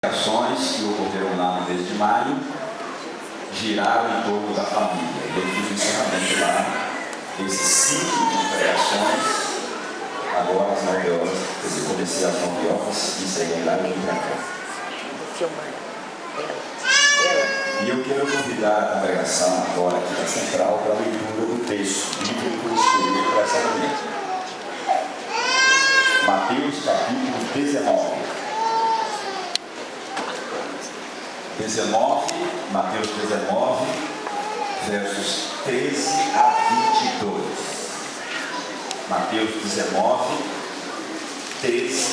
ações que ocorreram lá no mês de maio giraram em torno da família. Eu fiz o encerramento lá, esses 5 de pregações, agora às 9 horas, eu comecei às 9 horas e saí lá e vim para cá. E eu quero convidar a congregação agora aqui na central para a leitura do texto bíblico escolhido para essa manhã. Mateus capítulo 19. Mateus 19, versos 13 a 22. Mateus 19, 13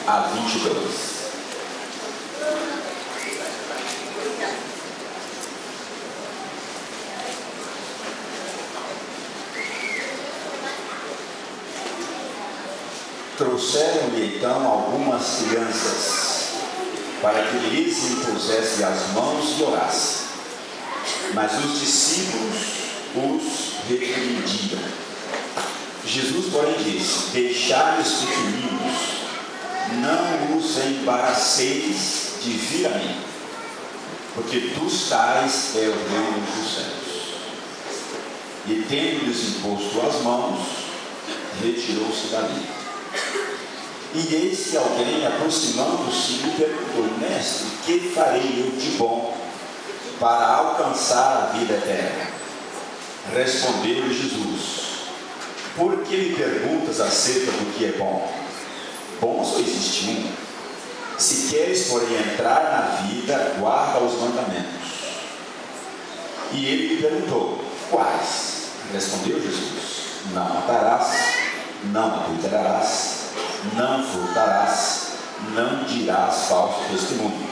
a 22. Trouxeram-lhe então algumas crianças, para que lhes impusesse as mãos e orasse. Mas os discípulos os repreendiam. Jesus, porém, disse: deixai os pequeninos, não os embaraceis de vir a mim, porque dos tais é o reino dos céus. E tendo-lhes imposto as mãos, retirou-se dali. E eis que alguém, aproximando-se, lhe perguntou: mestre, que farei eu de bom para alcançar a vida eterna? Respondeu-lhe Jesus: por que me perguntas acerca do que é bom? Bom só existe um. Se queres, porém, entrar na vida, guarda os mandamentos. E ele lhe perguntou: quais? Respondeu Jesus: não matarás, não adulterarás, não furtarás, não dirás falso testemunho.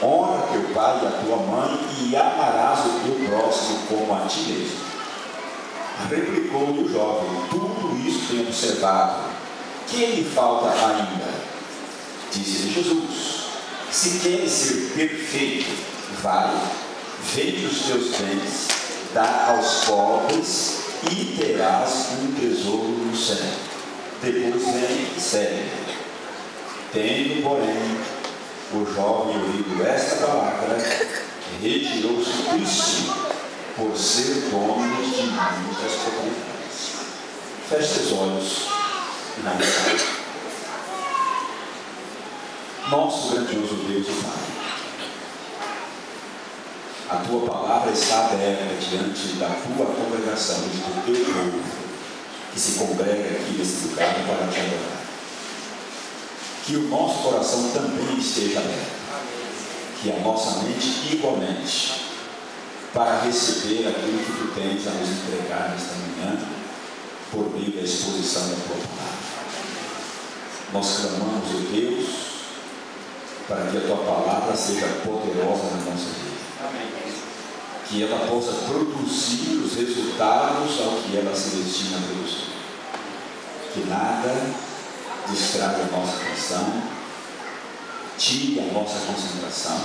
Honra teu pai e a tua mãe, e amarás o teu próximo como a ti mesmo. Replicou-lhe o jovem: tudo isso tenho observado. Que lhe falta ainda? Disse-lhe Jesus: se queres ser perfeito, vai, vende os teus bens, dá aos pobres, e terás um tesouro no céu. Depois vem e segue. Tendo, porém, o jovem ouvido esta palavra, retirou-se triste, por ser dono de muitas propriedades. Feche os olhos na mensagem. Nosso grandioso Deus e Pai, a tua palavra está aberta diante da tua congregação e do teu povo, que se congrega aqui nesse lugar para te adorar. Que o nosso coração também esteja aberto, que a nossa mente igualmente, para receber aquilo que tu tens a nos entregar nesta manhã, por meio da exposição da tua palavra. Nós clamamos, ó Deus, para que a tua palavra seja poderosa na nossa vida. Que ela possa produzir os resultados ao que ela se destina a produzir. Que nada distraia a nossa atenção, tire a nossa concentração,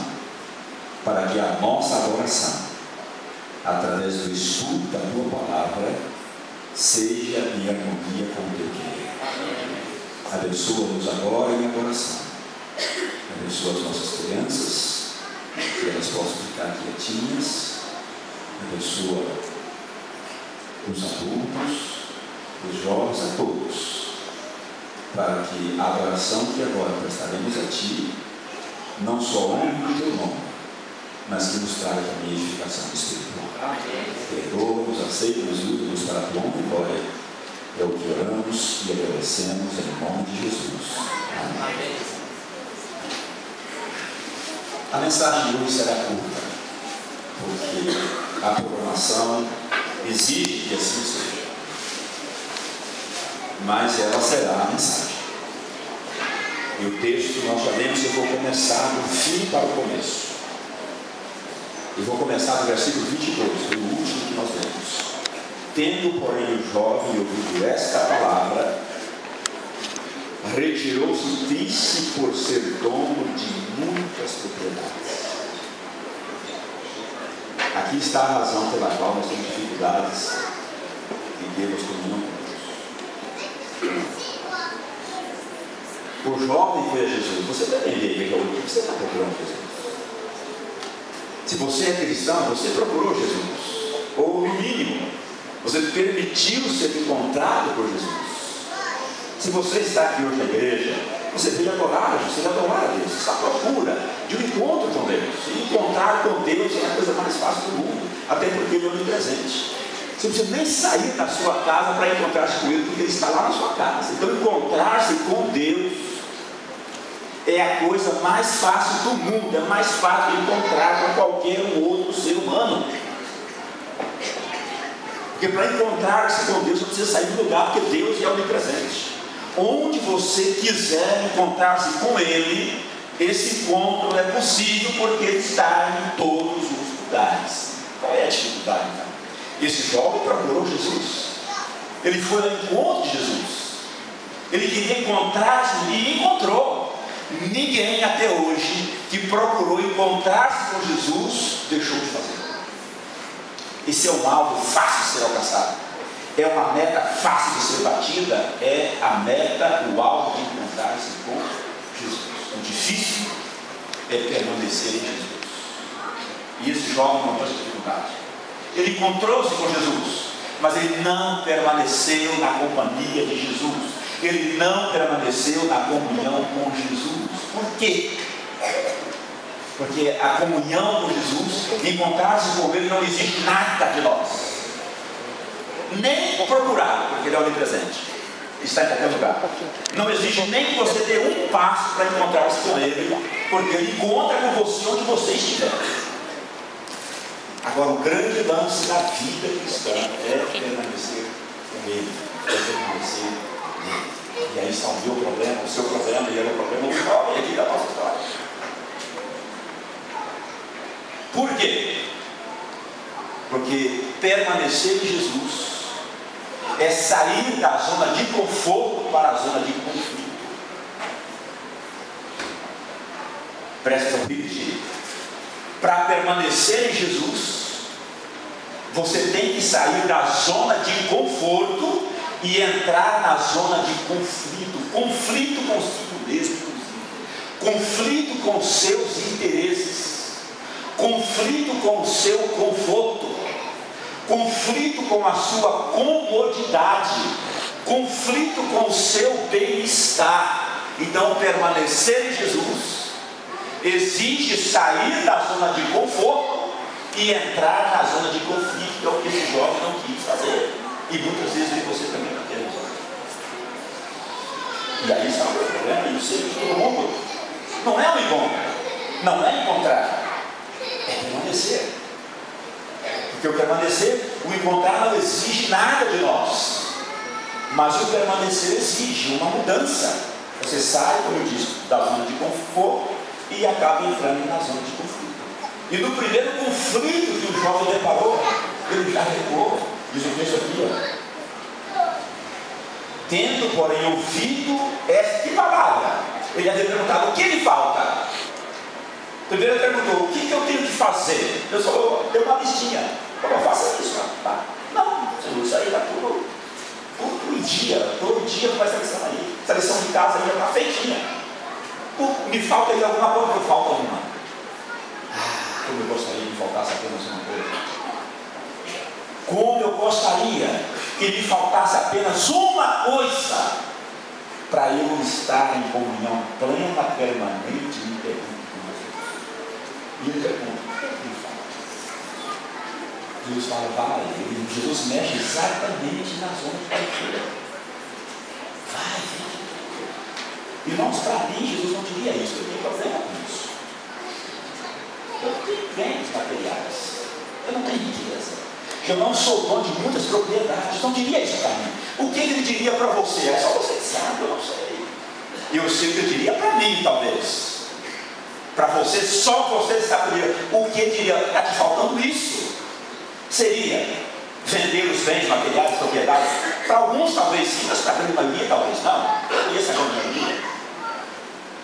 para que a nossa adoração, através do estudo da tua palavra, seja em harmonia com o teu querer. Abençoa-nos agora em adoração. Abençoa as nossas crianças, que elas possam ficar quietinhas. Abençoa os adultos, os jovens, a todos, para que a adoração que agora prestaremos a Ti não só honre o Teu nome, mas que nos traga também edificação espiritual. Perdoa-nos, aceita-nos e usa-nos para a Tua honra e glória. É o que oramos e agradecemos em nome de Jesus. Amém. A mensagem de hoje será curta, porque a programação exige que assim seja, mas ela será a mensagem. E o texto nós já lemos, eu vou começar do fim para o começo. Eu vou começar do versículo 22, foi o último que nós lemos. Tendo, porém, o jovem ouvido esta palavra, retirou-se triste por ser dono de muitas propriedades. Aqui está a razão pela qual nós temos dificuldades em termos comunhão com Deus. O jovem foi a Jesus. Você deve entender que é o que você está procurando Jesus. Se você é cristão, você procurou Jesus. Ou no mínimo, você permitiu ser encontrado por Jesus. Se você está aqui hoje na igreja, você veio adorar, você veio adorar a Deus, você está à procura de um encontro com Deus. E encontrar com Deus é a coisa mais fácil do mundo, até porque Ele é onipresente. Você não precisa nem sair da sua casa para encontrar-se com Ele, porque Ele está lá na sua casa. Então, encontrar-se com Deus é a coisa mais fácil do mundo, é mais fácil de encontrar com qualquer outro ser humano. Porque para encontrar-se com Deus, você precisa sair do lugar, porque Deus é onipresente. Onde você quiser encontrar-se com Ele, esse encontro é possível, porque Ele está em todos os lugares. Qual é a dificuldade, então? Esse jovem procurou Jesus. Ele foi ao encontro de Jesus. Ele queria encontrar-se e encontrou. Ninguém até hoje que procurou encontrar-se com Jesus deixou de fazer. Esse é um alvo fácil de ser alcançado. É uma meta fácil de ser batida. É a meta, o alvo de encontrar-se com Jesus. O difícil é permanecer em Jesus. E esse jovem encontrou essa dificuldade. Ele encontrou-se com Jesus, mas ele não permaneceu na companhia de Jesus. Ele não permaneceu na comunhão com Jesus. Por quê? Porque a comunhão com Jesus, encontrar-se com Ele, não existe nada de nós. Nem procurar, porque Ele é onipresente. Está em qualquer lugar. Não existe nem que você dê um passo para encontrar-se com Ele, porque Ele encontra com você onde você estiver. Agora, o grande lance da vida cristã é permanecer com Ele. É permanecer nele. E aí está o meu problema, o seu problema, e era o problema do jovem aqui da nossa história. Por quê? Porque permanecer em Jesus é sair da zona de conforto para a zona de conflito. Presta atenção. Para permanecer em Jesus, você tem que sair da zona de conforto e entrar na zona de conflito. Conflito consigo mesmo, inclusive. Conflito com seus interesses. Conflito com o seu conforto. Conflito com a sua comodidade. Conflito com o seu bem-estar. Então, permanecer em Jesus exige sair da zona de conforto e entrar na zona de conflito, que é o que esse jovem não quis fazer. E muitas vezes você também não quer usar. E aí está o meu problema, e o seu de todo mundo. Não é um encontro, não é encontrar, é permanecer. Porque o permanecer, o encontrar não exige nada de nós, mas o permanecer exige uma mudança. Você sai, como eu disse, da zona de conforto e acaba entrando na zona de conflito. E no primeiro conflito que o jovem deparou, ele já recuou. Diz o texto aqui, ó. Tendo, porém, ouvido esta palavra, ele ia ter perguntado: o que lhe falta? Primeiro ele perguntou: o que eu tenho que fazer? Deus falou: deu uma listinha. Falou: faça isso. Tá? Não, isso aí está tudo todo dia faz essa lição aí. Essa lição de casa aí já está feitinha. Me falta aí alguma coisa? Falta uma. Como eu gostaria que faltasse apenas uma coisa. Como eu gostaria que lhe faltasse apenas uma coisa para eu estar em comunhão plena, permanente e interrompe com Jesus. E ele pergunta: o que lhe falta? Jesus fala: vai. Jesus mexe exatamente na zona de conflito. Vai, vem. Irmãos, para mim, Jesus não diria isso. Eu tenho problema com isso. Eu tenho bens materiais. Eu não tenho riqueza. Eu não sou dono de muitas propriedades. Não diria isso para mim. O que ele diria para você? É só você que sabe, eu não sei. Eu sei o que eu diria para mim, talvez. Para você, só você saberia. O que diria? Está te faltando isso. Seria vender os bens materiais, propriedades. Para alguns talvez sim, mas para a grande maioria talvez não. Eu conheço a grande maioria.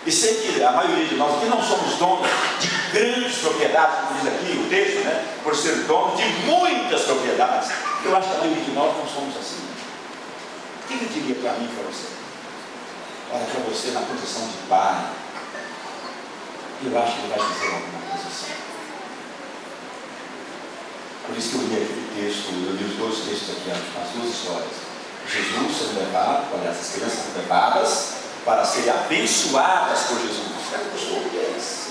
E sei que a maioria de nós, que não somos donos de grandes propriedades, como diz aqui o texto, né? Por ser dono de muitas propriedades, eu acho que a maioria de nós não somos assim. O que ele diria para mim e para você? olha para você na condição de pai. Eu acho que ele vai dizer alguma coisa assim. Por isso que eu li aquele texto, eu li os dois textos aqui, as duas histórias. Jesus sendo levado, aliás, as crianças sendo levadas para serem abençoadas por Jesus. Era o costume deles.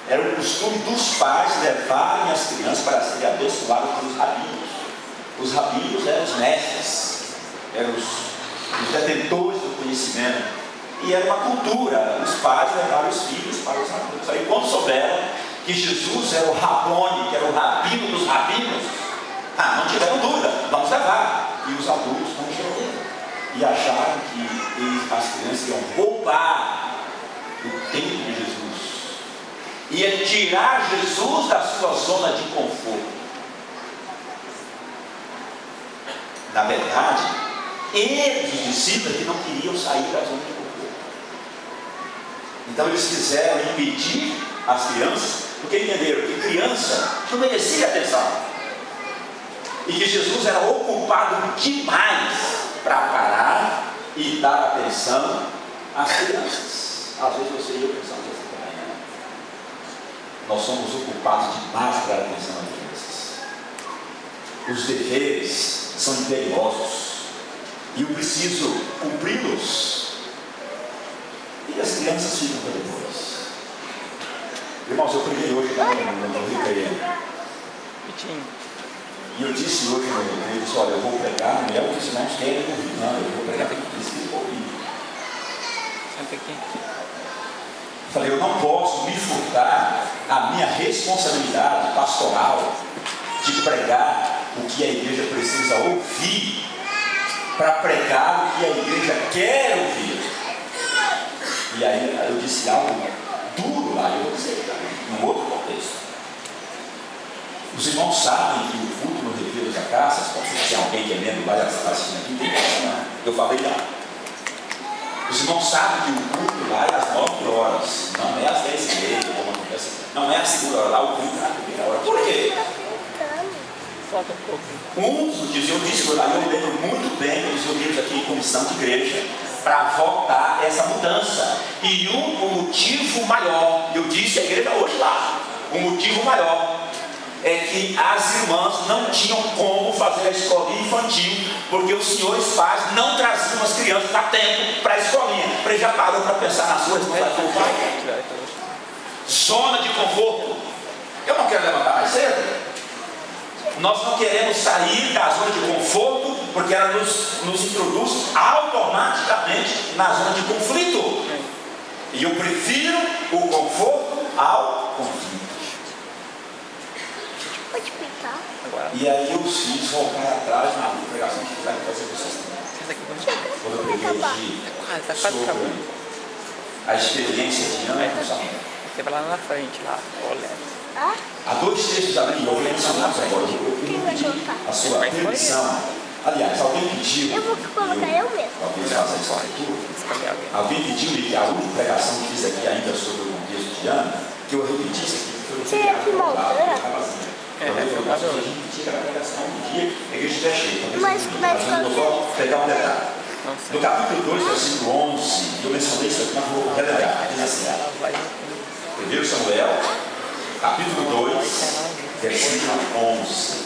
Era o costume dos pais levarem as crianças para serem abençoadas pelos rabinos. Os rabinos eram os mestres, eram os detentores do conhecimento. E era uma cultura, os pais levaram os filhos para os rabinos. Aí quando souberam que Jesus era o Rabone, que era o rabino dos rabinos, não tiveram dúvida, vamos levar. E os adultos não entenderam. E acharam que as crianças iam roubar o tempo de Jesus. Ia tirar Jesus da sua zona de conforto. Na verdade, eles, os discípulos, que não queriam sair da zona de conforto. Então eles quiseram impedir as crianças, porque entenderam que criança não merecia atenção. E que Jesus era ocupado demais para parar e dar atenção às crianças. Às vezes você e eu pensamos assim também, né? Nós somos ocupados demais para dar atenção às crianças. Os deveres são imperiosos e eu preciso cumpri-los. E as crianças ficam para depois. Irmãos, eu preguei hoje no recreio. E eu disse hoje no recreio, disse, olha, eu vou pregar, não é o que os irmãos querem ouvir, não. Eu vou pregar porque eles querem ouvir. Falei, eu não posso me furtar a minha responsabilidade pastoral de pregar o que a igreja precisa ouvir para pregar o que a igreja quer ouvir. E aí eu disse algo duro lá, eu vou dizer, num outro contexto. Os irmãos sabem que o culto no Retiro das Acácias, pode ser que tenha alguém que é membro lá e está assistindo aqui, tem que não. Eu falei lá. Os irmãos sabem que o culto lá é às 9 horas, não é às 10h30, como acontece. Não é a segunda hora lá, o culto é na primeira hora. Por quê? Falta um pouco. Uns dias eu disse lá, eu lembro muito bem que nos reunimos aqui em comissão de igreja para votar essa mudança. E um motivo maior, eu disse à igreja hoje lá, o motivo maior é que as irmãs não tinham como fazer a escolinha infantil, porque os senhores pais não traziam as crianças a tempo para a escolinha. Ele já parou para pensar na sua responsabilidade como pai? Zona de conforto. Eu não quero levantar mais cedo. Nós não queremos sair da zona de conforto, porque ela nos introduz automaticamente na zona de conflito. E eu prefiro o conforto ao conflito. Pode pintar. E aí os filhos voltaram atrás na pregação que fizeram fazer vocês também. Quando eu preguei aqui sobre a experiência de Ana e Samuel. Você vai lá na frente, lá, olha. Há 2 textos ali, eu vou mencionar agora. Eu pedi a sua permissão. Aliás, alguém pediu. Eu vou colocar eu mesmo. Talvez faça isso aqui. Alguém pediu que a última pregação que fiz aqui ainda sobre o contexto de Ana, que eu repetisse aqui. Você é filmou, eu repetir a pregação um dia, a igreja estiver cheia. Mas eu vou só pegar um detalhe. No capítulo 2, versículo 11, eu mencionei isso aqui, mas vou relembrar. Diz assim: 1 Samuel, capítulo 2, versículo 11.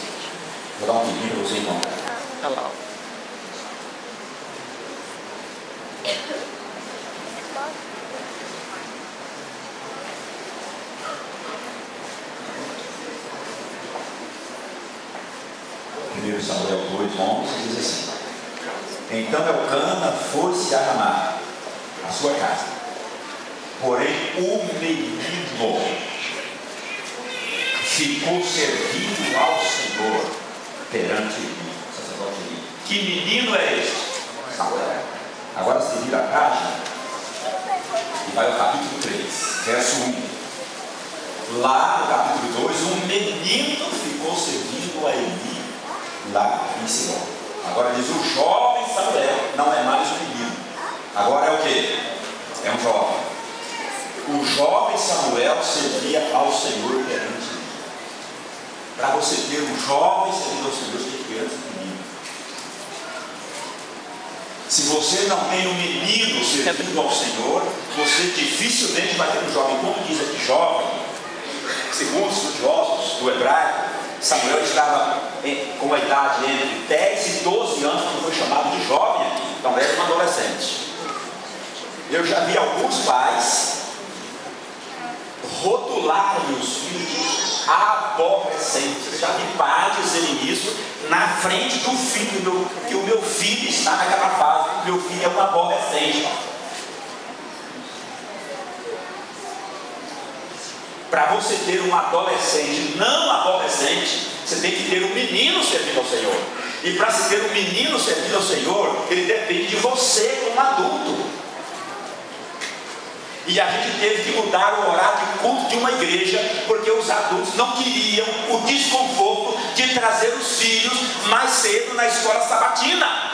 Vou dar um tempinho para você encontrar. Olha lá. Samuel 2:11 diz assim: então Elcana foi-se a Ramá, a sua casa. Porém o menino ficou servindo ao Senhor perante ele, sacerdote Eli. Que menino é este? Samuel. Agora se vira a página e vai ao capítulo 3, verso 1. Lá no capítulo 2, um menino ficou servindo a Eli lá em Siló. Agora diz: o jovem Samuel não é mais um menino. Agora é o que? É um jovem. O jovem Samuel servia ao Senhor perante ele. Para você ter um jovem servindo ao Senhor, você tem que ter antes um menino. Se você não tem um menino servindo ao Senhor, você dificilmente vai ter um jovem. Como diz aqui, jovem, segundo os estudiosos do hebraico, Samuel estava com a idade entre 10 e 12 anos quando foi chamado de jovem aqui. Então era um adolescente. Eu já vi alguns pais rotularem os filhos de aborrecentes. Já vi pais dizerem isso na frente do filho, que o meu filho está naquela fase, meu filho é um aborrecente. Para você ter um adolescente não aborrecente, você tem que ter um menino servindo ao Senhor. E para se ter um menino servindo ao Senhor, ele depende de você como adulto. E a gente teve que mudar o horário de culto de uma igreja, porque os adultos não queriam o desconforto de trazer os filhos mais cedo na escola sabatina.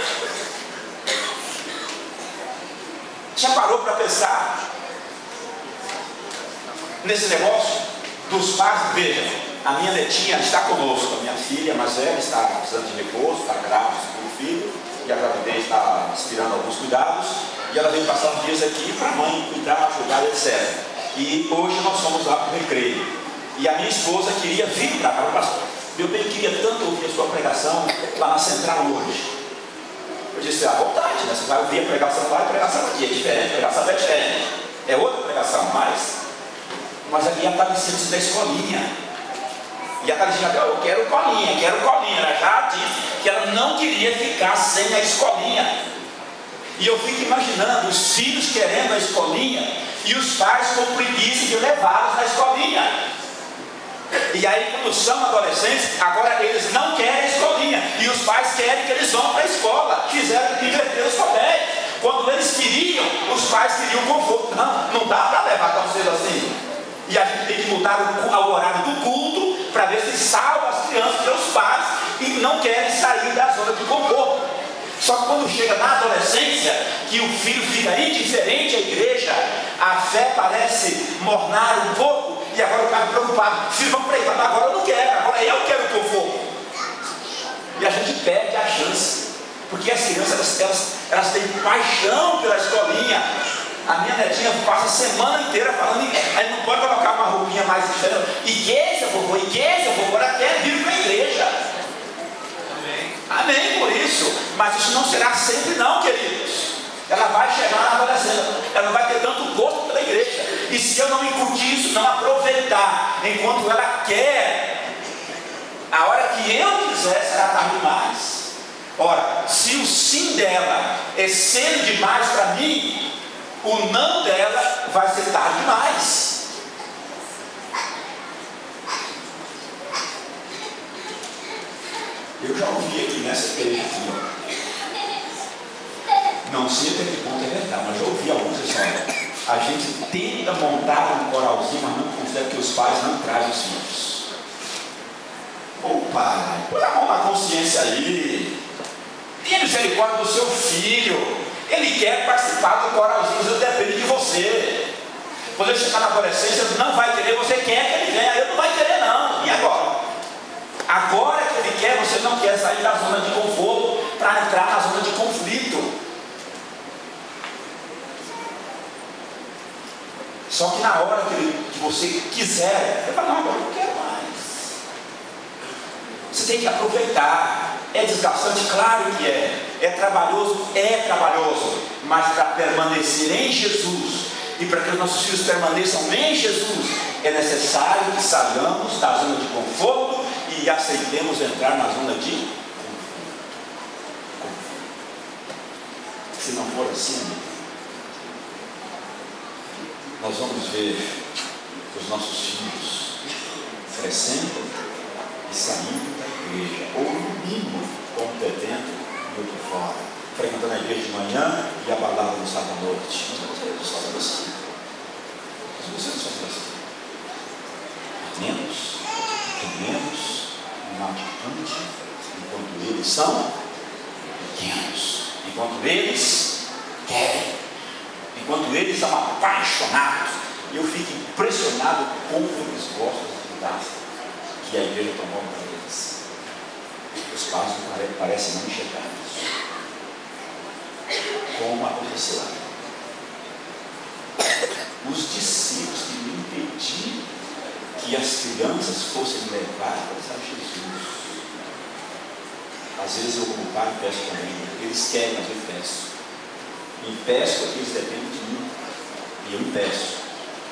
Já parou para pensar nesse negócio dos pais? Veja, a minha netinha está conosco, a minha filha mais velha está precisando de repouso, está grávida do filho, e a gravidez está inspirando alguns cuidados, e ela veio passar uns dias aqui para a mãe cuidar, ajudar, etc. E hoje nós fomos lá para o recreio, e a minha esposa queria vir para cá, pastor, meu bem, queria tanto ouvir a sua pregação lá na central hoje. Eu disse, à vontade, né? Você vai ouvir a pregação lá e a pregação aqui, é diferente, a pregação é diferente, é outra pregação, mas aqui ela estava ensinando isso da escolinha. E ela dizia, eu quero colinha. Ela já disse que ela não queria ficar sem a escolinha. E eu fico imaginando os filhos querendo a escolinha e os pais com preguiça de levá-los na escolinha. E aí, quando são adolescentes, agora eles não querem a escolinha e os pais querem que eles vão para a escola. Quiseram divertir os colégios. Quando eles queriam, os pais queriam conforto. Não dá para levar tão cedo assim. E a gente tem que mudar o horário do culto para ver se salva as crianças e os pais e não querem sair da zona de conforto. Só que quando chega na adolescência, que o filho fica indiferente à igreja, a fé parece mornar um pouco, e agora o pai é preocupado, filho, vamos para aí, agora eu não quero, agora eu quero o conforto. E a gente perde a chance, porque as crianças elas têm paixão pela escolinha. A minha netinha passa a semana inteira falando, aí não pode colocar uma roupinha mais diferente. Igreja, vovô, ela quer vir para a igreja. Amém por isso. Mas isso não será sempre não, queridos. Ela vai chegar na adolescência, ela não vai ter tanto gosto pela igreja. E se eu não incutir isso, não aproveitar enquanto ela quer, a hora que eu quiser será tarde demais. Ora, se o sim dela é cedo demais para mim, o não dela vai ser tarde demais. Eu já ouvi aqui nessa igreja aqui, não sei até que ponto é verdade, mas já ouvi alguns assim, a gente tenta montar um coralzinho, mas não consegue, que os pais não trazem os filhos. Ô pai, põe a mão na consciência aí, tenha misericórdia do seu filho. Ele quer participar do coralzinho, isso depende de você. Quando ele chegar na adolescência, ele não vai querer, você quer que ele venha, ele não vai querer não. E agora? Agora que ele quer, você não quer sair da zona de conforto para entrar na zona de conflito. Só que na hora que você quiser, você fala, não, agora eu não quero mais. Você tem que aproveitar. É desgastante? Claro que é. É trabalhoso? É trabalhoso. Mas para permanecer em Jesus e para que os nossos filhos permaneçam em Jesus, é necessário que saiamos da zona de conforto e aceitemos entrar na zona de conforto. Se não for assim, nós vamos ver os nossos filhos crescendo e saindo da igreja, ou no mínimo competendo do que fora, frequentando a igreja de manhã e a balada no sábado à noite. Nós gostaríamos de fazer assim. Nós gostaríamos de fazer assim. Menos uma atitude, enquanto eles são pequenos, enquanto eles querem, enquanto eles são apaixonados. E eu fico impressionado como eles gostam de cuidar que a igreja tomou para eles. Os pais parecem não enxergar isso. como aconteceu lá. Os discípulos queriam impedir que as crianças fossem levadas a Jesus. Às vezes eu, como pai, peço também. Eles querem, mas eu peço. Impeço porque eles dependem de mim. E eu impeço.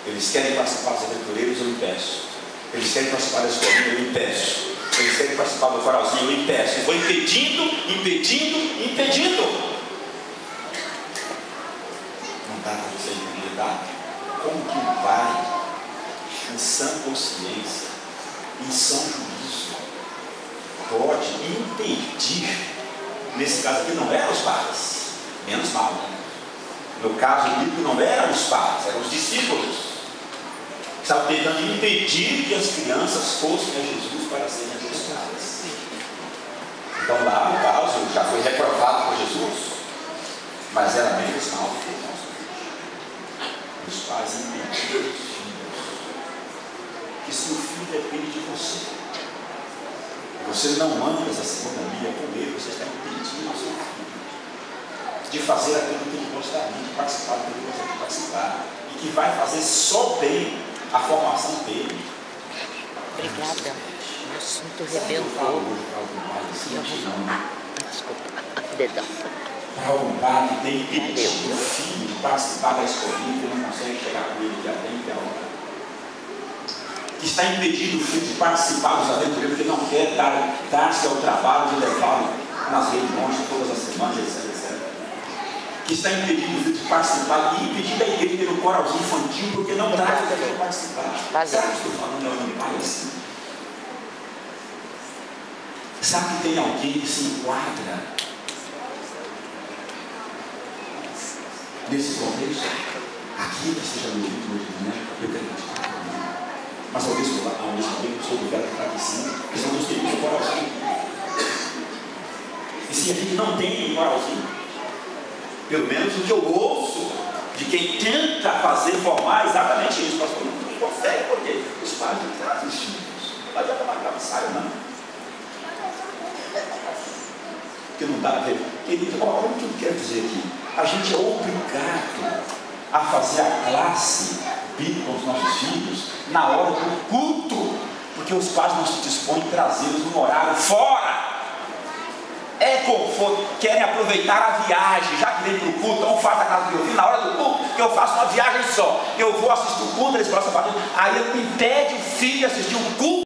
Eles querem participar dos aventureiros, eu impeço. Eles querem participar da escolinha, eu impeço. Eles querem participar do coralzinho, eu impeço. E vou impedindo. Não dá para você entender, tá? Como que um pai, em sã consciência, em são juízo, pode impedir, nesse caso aqui não eram os pais, menos mal, né? No caso bíblico não eram os pais, eram os discípulos, que estavam tentando impedir que as crianças fossem a Jesus para serem abençoadas. Então lá, no caso, já foi reprovado por Jesus, mas era menos mal do que nós. Os pais impediram os filhos, que se o filho depende de você, você não anda essa segunda milha com ele, você está impedindo o seu filho de fazer aquilo que ele gostaria, de participar do que ele gostaria de participar, e que vai fazer só bem a formação dele. Obrigada. O assunto rebentou. Desculpa, dedão. Para algum pai que tem impedido o filho de participar da escolinha, que não consegue chegar com ele que atende a hora. Que está impedindo o filho de participar dos aventureiros, porque não quer dar-se ao trabalho de levá-lo nas reuniões todas as semanas, etc. Que está impedindo o filho de participar e impedindo a igreja de ter um coralzinho infantil, porque não traz o filho de participar. Sabe o que estou falando? É um pai assim. Sabe que tem alguém que se enquadra nesse contexto? Aqui que esteja no ouvido hoje de manhã, eu quero acreditar. Mas talvez eu sou obrigado a ficar aqui sim, porque são os tempos do coralzinho. E se a gente não tem um coralzinho, pelo menos o que eu ouço de quem tenta formar exatamente isso, mas não consegue, porque os pais não trazem os filhos. Não adianta marcar o ensaio, não. Porque não dá a ver. Querido, olha o que eu quero dizer aqui. A gente é obrigado a fazer a classe bíblica com os nossos filhos na hora do culto, porque os pais não se dispõem a trazê-los num horário fora. É conforto, querem aproveitar a viagem, já que vem para o culto, então faz a casa de ouvir na hora do culto, que eu faço uma viagem só. Eu vou assistir o culto, eles passam a aí ele impede o filho de assistir um culto.